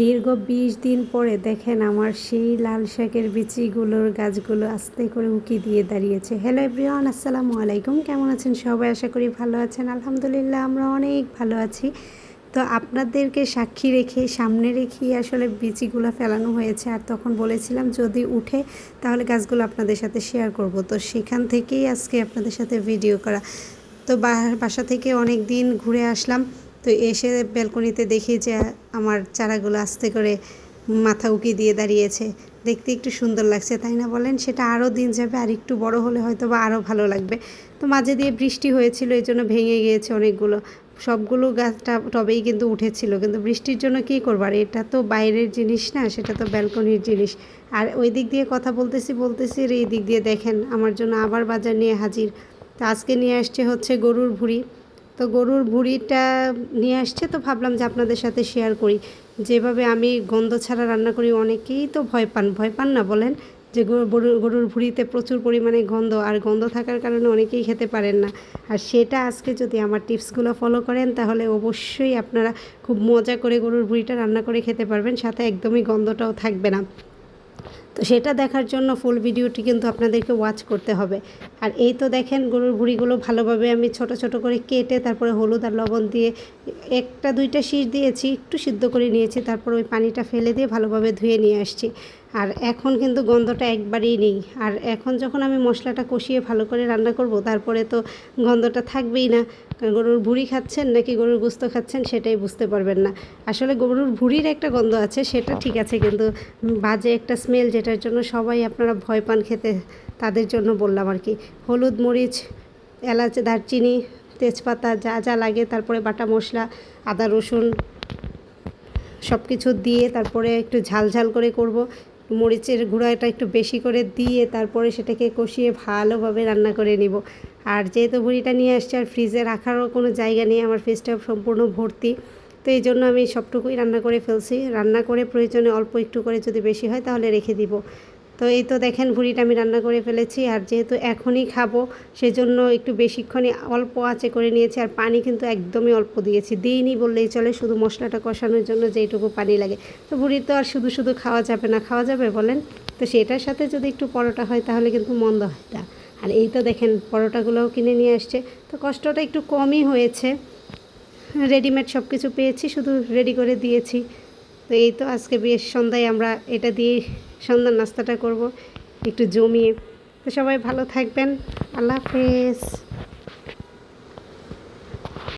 দীর্ঘ ২০ দিন পরে দেখেন আমার সেই লাল শাকের বিচিগুলোর গাছগুলো আস্তে করে উকি দিয়ে দাঁড়িয়েছে। হ্যালো এভরিওয়ান, আসসালামু আলাইকুম। কেমন আছেন সবাই? আশা করি ভালো আছেন। আলহামদুলিল্লাহ আমরা অনেক ভালো আছি। তো আপনাদেরকে সাক্ষী রেখে সামনে রেখেই আসলে বিচিগুলো ফেলানো হয়েছে, আর তখন বলেছিলাম যদি উঠে তাহলে গাছগুলো আপনাদের সাথে শেয়ার করব। তো সেখান থেকেই আজকে আপনাদের সাথে ভিডিও করা। তো বাসা থেকে অনেক দিন ঘুরে আসলাম। তো এসে ব্যালকনিতে দেখি যে আমার চারাগুলো আস্তে করে মাথা উঁকি দিয়ে দাঁড়িয়েছে। দেখতে একটু সুন্দর লাগছে, তাই না বলেন? সেটা আরও দিন যাবে, আর একটু বড় হলে হয়তো বা আরও ভালো লাগবে। তো মাঝে দিয়ে বৃষ্টি হয়েছিল, এই জন্য ভেঙে গিয়েছে অনেকগুলো। সবগুলো গাছটা টবেই কিন্তু উঠেছিল, কিন্তু বৃষ্টির জন্য কী করবো। আর এটা তো বাইরের জিনিস না, সেটা তো ব্যালকনির জিনিস। আর ওই দিক দিয়ে কথা বলতেছি আর এই দিক দিয়ে দেখেন আমার জন্য আবার বাজার নিয়ে হাজির। তো আজকে নিয়ে আসছে হচ্ছে গরুর ভুঁড়ি। তো গরুর ভুঁড়িটা নিয়ে আসছে, তো ভাবলাম যে আপনাদের সাথে শেয়ার করি। যেভাবে আমি গন্ধ ছাড়া রান্না করি, অনেকেই তো ভয় পান না বলেন? যে গরুর ভুঁড়িতে প্রচুর পরিমাণে গন্ধ, আর গন্ধ থাকার কারণে অনেকেই খেতে পারেন না। আর সেটা আজকে যদি আমার টিপসগুলো ফলো করেন তাহলে অবশ্যই আপনারা খুব মজা করে গরুর ভুঁড়িটা রান্না করে খেতে পারবেন, সাথে একদমই গন্ধটাও থাকবে না। তো সেটা দেখার জন্য ফুল ভিডিওটি কিন্তু আপনাদেরকে ওয়াচ করতে হবে। আর এই তো দেখেন গরুর ভুঁড়িগুলো ভালোভাবে আমি ছোট ছোট করে কেটে তারপরে হলুদ আর লবণ দিয়ে একটা দুইটা শীষ দিয়েছি, একটু সিদ্ধ করে নিয়েছি, তারপর ওই পানিটা ফেলে দিয়ে ভালোভাবে ধুয়ে নিয়ে আসছি। আর এখন কিন্তু গন্ধটা একবারেই নেই। আর এখন যখন আমি মশলাটা কষিয়ে ভালো করে রান্না করব, তারপরে তো গন্ধটা থাকবেই না। গরুর ভুঁড়ি খাচ্ছেন নাকি গরুর গোস্ত খাচ্ছেন সেটাই বুঝতে পারবেন না। আসলে গরুর ভুঁড়ির একটা গন্ধ আছে, সেটা ঠিক আছে, কিন্তু বাজে একটা স্মেল, যেটার জন্য সবাই আপনারা ভয় পান খেতে, তাদের জন্য বললাম আর কি। হলুদ, মরিচ, এলাচ, দারচিনি, তেজপাতা যা যা লাগে, তারপরে বাটা মশলা, আদা রসুন সব কিছু দিয়ে তারপরে একটু ঝাল ঝাল করে করব। মরিচের গুঁড়াটা একটু বেশি করে দিয়ে তারপরে সেটাকে কষিয়ে ভালোভাবে রান্না করে নিব। আর যেহেতু ভুঁড়িটা নিয়ে আসছে আর ফ্রিজে রাখারও কোনো জায়গা নেই, আমার ফ্রিজটা সম্পূর্ণ ভর্তি, তো এই জন্য আমি সবটুকুই রান্না করে ফেলছি। রান্না করে প্রয়োজনে অল্প একটু করে, যদি বেশি হয় তাহলে রেখে দিব। তো এই তো দেখেন ভুঁড়িটা আমি রান্না করে ফেলেছি। আর যেহেতু এখনই খাবো সেজন্য একটু বেশিক্ষণই অল্প আঁচে করে নিয়েছি। আর পানি কিন্তু একদমই অল্প দিইনি বললেই চলে, শুধু মশলাটা কষানোর জন্য যেইটুকু পানি লাগে। তো ভুঁড়ি তো আর শুধু শুধু খাওয়া যাবে না, খাওয়া যাবে বলেন? তো সেটার সাথে যদি একটু পরোটা হয় তাহলে কিন্তু মন্দ হয় না। আর এই তো দেখেন পরোটাগুলোও কিনে নিয়ে আসছে, তো কষ্টটা একটু কমই হয়েছে। রেডিমেড সব কিছু পেয়েছি, শুধু রেডি করে দিয়েছি। তো এই তো আজকে বেশ সন্ধ্যায় আমরা এটা দিয়েই সন্ধ্যার নাস্তাটা করব একটু জমিয়ে। তো সবাই ভালো থাকবেন, আল্লাহ হাফেজ।